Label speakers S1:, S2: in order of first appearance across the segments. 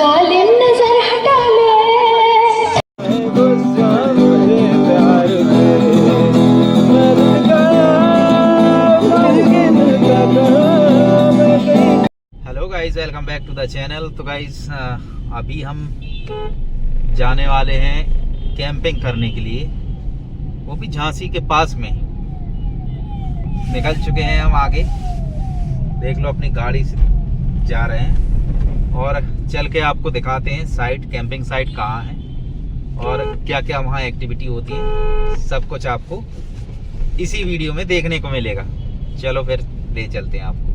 S1: जालिम नजर हटा ले।
S2: Hello guys, welcome back to the channel. तो गाइस अभी हम जाने वाले हैं कैंपिंग करने के लिए, वो भी झांसी के पास में। निकल चुके हैं हम आगे, देख लो अपनी गाड़ी से जा रहे हैं और चल के आपको दिखाते हैं साइट, कैंपिंग साइट कहाँ है और क्या क्या वहाँ एक्टिविटी होती है। सब कुछ आपको इसी वीडियो में देखने को मिलेगा। चलो फिर ले चलते हैं आपको।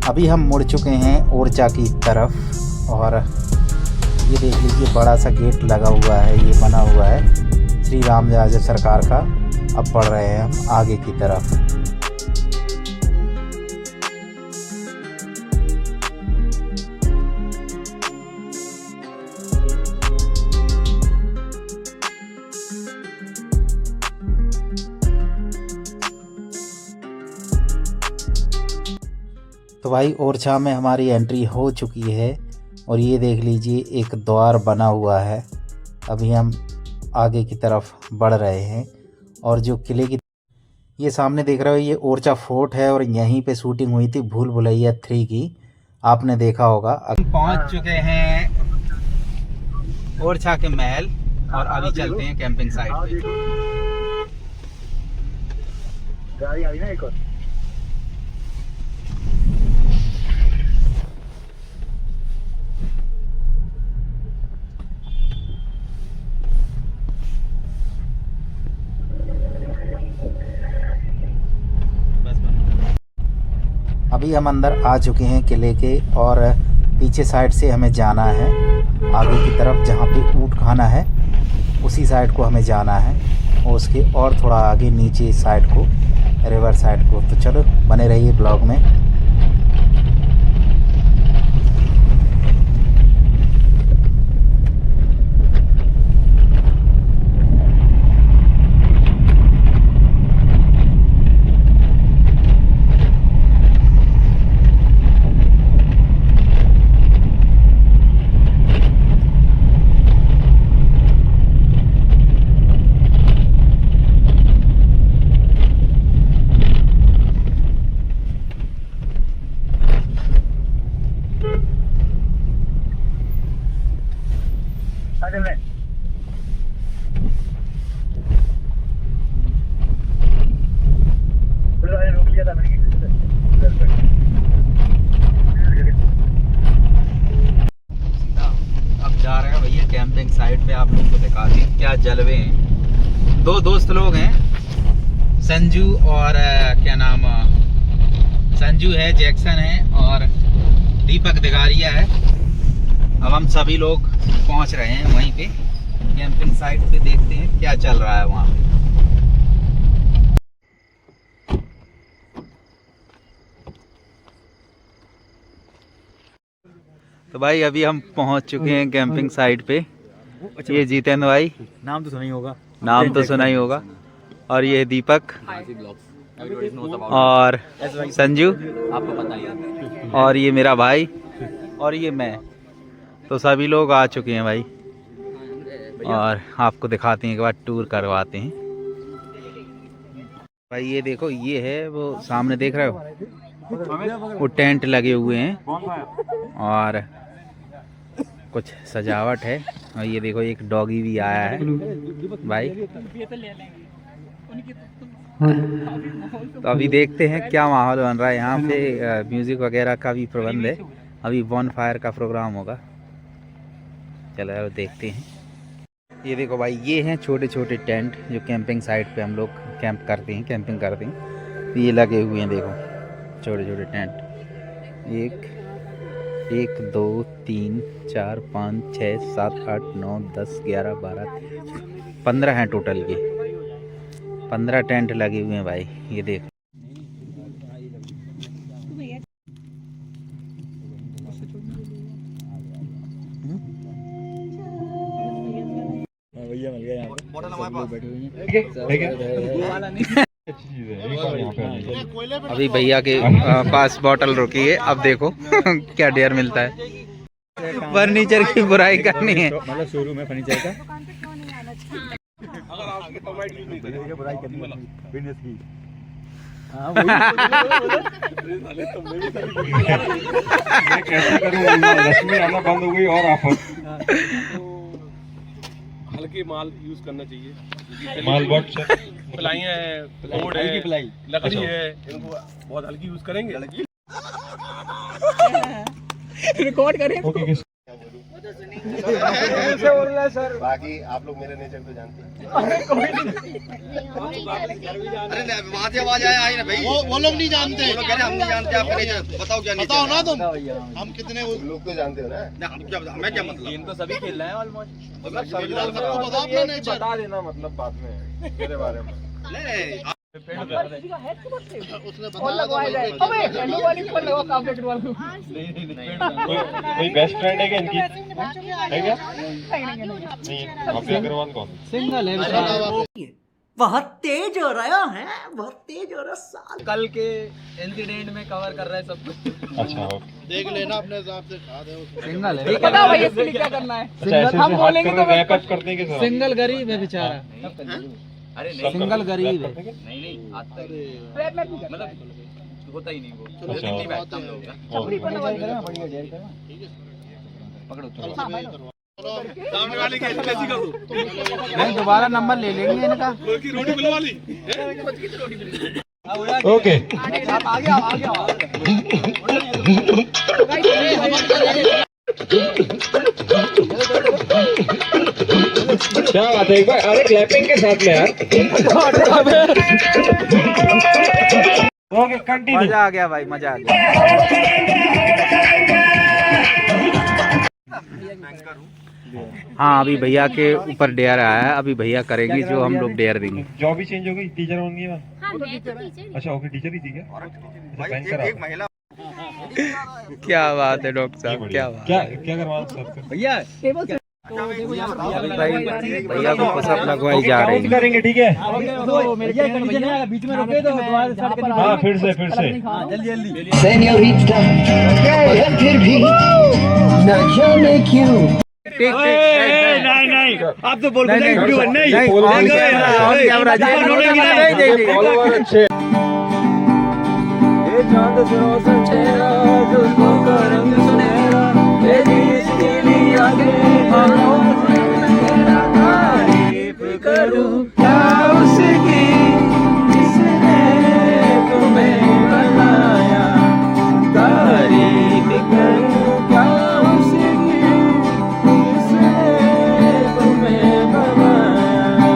S2: अभी हम मुड़ चुके हैं ओरछा की तरफ और ये देख लीजिए बड़ा सा गेट लगा हुआ है, ये बना हुआ है श्री राम राज्य सरकार का। अब बढ़ रहे हैं हम आगे की तरफ। तो भाई ओरछा में हमारी एंट्री हो चुकी है और ये देख लीजिए एक द्वार बना हुआ है। अभी हम आगे की तरफ बढ़ रहे हैं और जो किले की ये सामने देख रहे हो ये ओरछा फोर्ट है और यहीं पे शूटिंग हुई थी भूल भुलैया 3 की, आपने देखा होगा। हम पहुंच चुके हैं ओरछा के महल और अभी चलते हैं कैंपिंग साइट पे। गाड़ी आई ना एक और। अभी हम अंदर आ चुके हैं किले के और पीछे साइड से हमें जाना है आगे की तरफ, जहाँ पे ऊँट खाना है उसी साइड को हमें जाना है और उसके और थोड़ा आगे नीचे साइड को, रिवर साइड को। तो चलो बने रहिए ब्लॉग में। कैंपिंग साइट पे आप लोग को दिखा दें क्या जलवे हैं। दो दोस्त लोग हैं, संजू और क्या नाम, संजू है, जैक्सन है और दीपक दिगारिया है। अब हम सभी लोग पहुंच रहे हैं वहीं पे कैंपिंग साइट पे, देखते हैं क्या चल रहा है वहाँ पे। तो भाई अभी हम पहुंच चुके हैं कैंपिंग साइट पे। ये जितेंद्र भाई,
S3: नाम तो सुना ही होगा,
S2: नाम तो सुना ही होगा, और ये दीपक और संजू,
S3: आपको पता ही है,
S2: और ये मेरा भाई और ये मैं। तो सभी लोग आ चुके हैं भाई और आपको दिखाते हैं, एक बार टूर करवाते हैं। भाई ये देखो, ये है वो सामने देख रहे हो, वो टेंट लगे हुए हैं और कुछ सजावट है। और ये देखो एक डॉगी भी आया है भाई। तो अभी देखते हैं क्या माहौल बन रहा है यहाँ पे। म्यूजिक वगैरह का भी प्रबंध है, अभी बॉन फायर का प्रोग्राम होगा। चलो देखते हैं। ये देखो भाई, ये हैं छोटे छोटे टेंट जो कैंपिंग साइट पे हम लोग कैंप करते हैं, कैंपिंग करते हैं। तो ये लगे हुए हैं, देखो छोटे छोटे टेंट। 1 2 3 4 5 6 7 8 9 10 11 12 15 हैं टोटल। ये 15 टेंट लगे हुए हैं भाई, ये देखो।
S3: भैया मिल गया यहाँ पे।
S2: अभी भैया के पास बॉटल रुकी है, अब देखो क्या डेयर मिलता है। फर्नीचर की बुराई करनी है,
S3: मतलब शोरूम है फर्नीचर का। बुराई करनी बिजनेस की। मैं कैसे करूँ, रश्मि आना बंद हो गई और ऑफर।
S4: हल्के माल यूज करना चाहिए।
S3: माल बहुत
S4: प्लाइयाँ है, बोर्ड है, लकड़ी है, इनको बहुत हल्की यूज करेंगे।
S5: रिकॉर्ड करें
S3: ओके
S4: सर।
S6: बाकी आप लोग मेरे नेचर को जानते हैं।
S7: अरे वहाँ से आवाज आई ना भाई, वो लोग नहीं जानते, वो लोग कह रहे हम नहीं जानते, आपका नेचर बताओ क्या नेचर। बताओ ना तुम, हम कितने
S6: लोग तो जानते हो ना।
S7: हम क्या, मैं क्या मतलब,
S3: गेम तो सभी खेल रहे हैं ऑलमोस्ट।
S7: मतलब सबको बताओ अपना नेचर।
S4: बता देना मतलब बाद में मेरे बारे में।
S7: नहीं
S3: कोई बेस्ट फ्रेंड है क्या इनकी? है क्या? नहीं, अभी अग्रवाल कौन?
S2: सिंगल है।
S5: बहुत तेज हो रहा है, बहुत तेज हो रहा साल।
S3: कल के इंसिडेंट में कवर कर रहा है सब कुछ।
S6: अच्छा
S7: देख लेना अपने हिसाब से, खा दे उसको।
S2: सिंगल है,
S5: पता भाई इसके लिए क्या करना है।
S3: अच्छा, हम बोलेंगे तो रैप करते हैं कि
S2: सिंगल गरीब है बेचारा।
S3: अरे
S2: सिंगल गरीब है।
S3: नहीं आता है,
S5: रैप में भी करना है।
S3: मतलब होता ही नहीं वो।
S6: अच्छा।
S3: नहीं बैठता हम लोग का।
S5: अपनी पढ़ने वाली है।
S3: पकड़ो
S4: सामने वाले की ऐसी कर दो।
S2: नहीं, दोबारा नंबर ले लेंगे इनका।
S4: की रोटी मिलवा ली।
S3: ओके
S5: आप आगे आओ, आगे आओ।
S3: क्या बात है, एक बार अरे क्लैपिंग के साथ में यार। Okay continue.
S2: मजा आ गया भाई, मजा आ गया। हाँ, अभी भैया के ऊपर डेयर आया है, अभी भैया करेंगे जो हम लोग डेयर देंगे।
S3: जॉब भी चेंज हो गई, टीचर होंगी है।
S1: हाँ, मैं तो टीचर।
S3: अच्छा ओके, टीचर ही थी क्या? अच्छा,
S7: एक महिला।
S2: क्या बात है डॉक्टर साहब, क्या बात।
S3: क्या क्या करवा सर
S5: भैया टेबल से
S2: भैया को पुशअप लगवाई जा रही है।
S3: करेंगे ठीक है।
S5: बीच में रुके तो
S3: हाँ फिर से
S5: जल्दी जल्दी।
S8: Señorita, फिर भी न जाने क्यों।
S3: नहीं आप तो बोल रहे वीडियो नहीं चांद से रोशन चेहरा जुल्फों का रंग सुनहरा तेरी इसके लिए आगे तारीफ करूं क्या उसकी जिसने तुम्हें बनाया। तारीफ करूं क्या उसकी जिसने तुम्हें बनाया।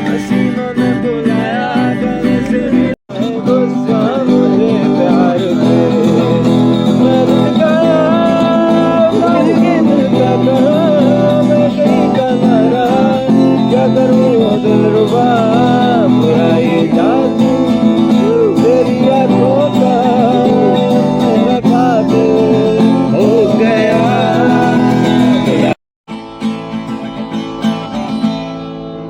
S3: हसीनों ने बुलाया गुस्सा मुझे प्यार से मर गया मैं कहीं का नाराज क्या करूँ दिलरुबा पूरा ये जादू तेरी यादों का मेरा काबिल हो गया।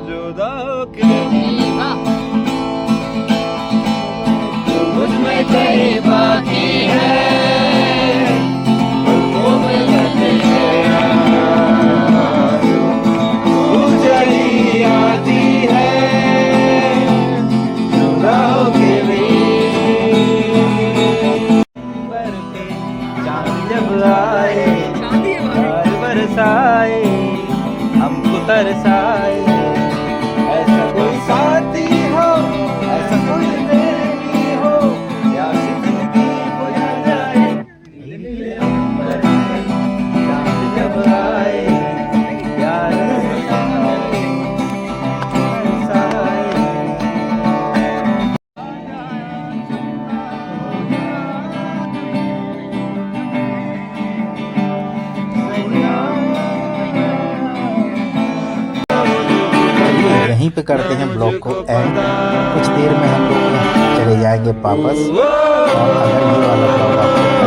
S3: जुदा के मुझमें तेरी बाकी है वो मैं चली आती है जुदाओं के बरते चांद जब आए बार बरसाए हमको तरसाए। ऐसा कोई साथी हो, ऐसा कोई जिंदगी हो या जिंदगी हो जाए। चांद जब आए
S2: यहीं पे करते हैं ब्लॉग को एंड। कुछ देर में हम लोग चले जाएंगे वापस। और अगर ये वाला ब्लॉग आपको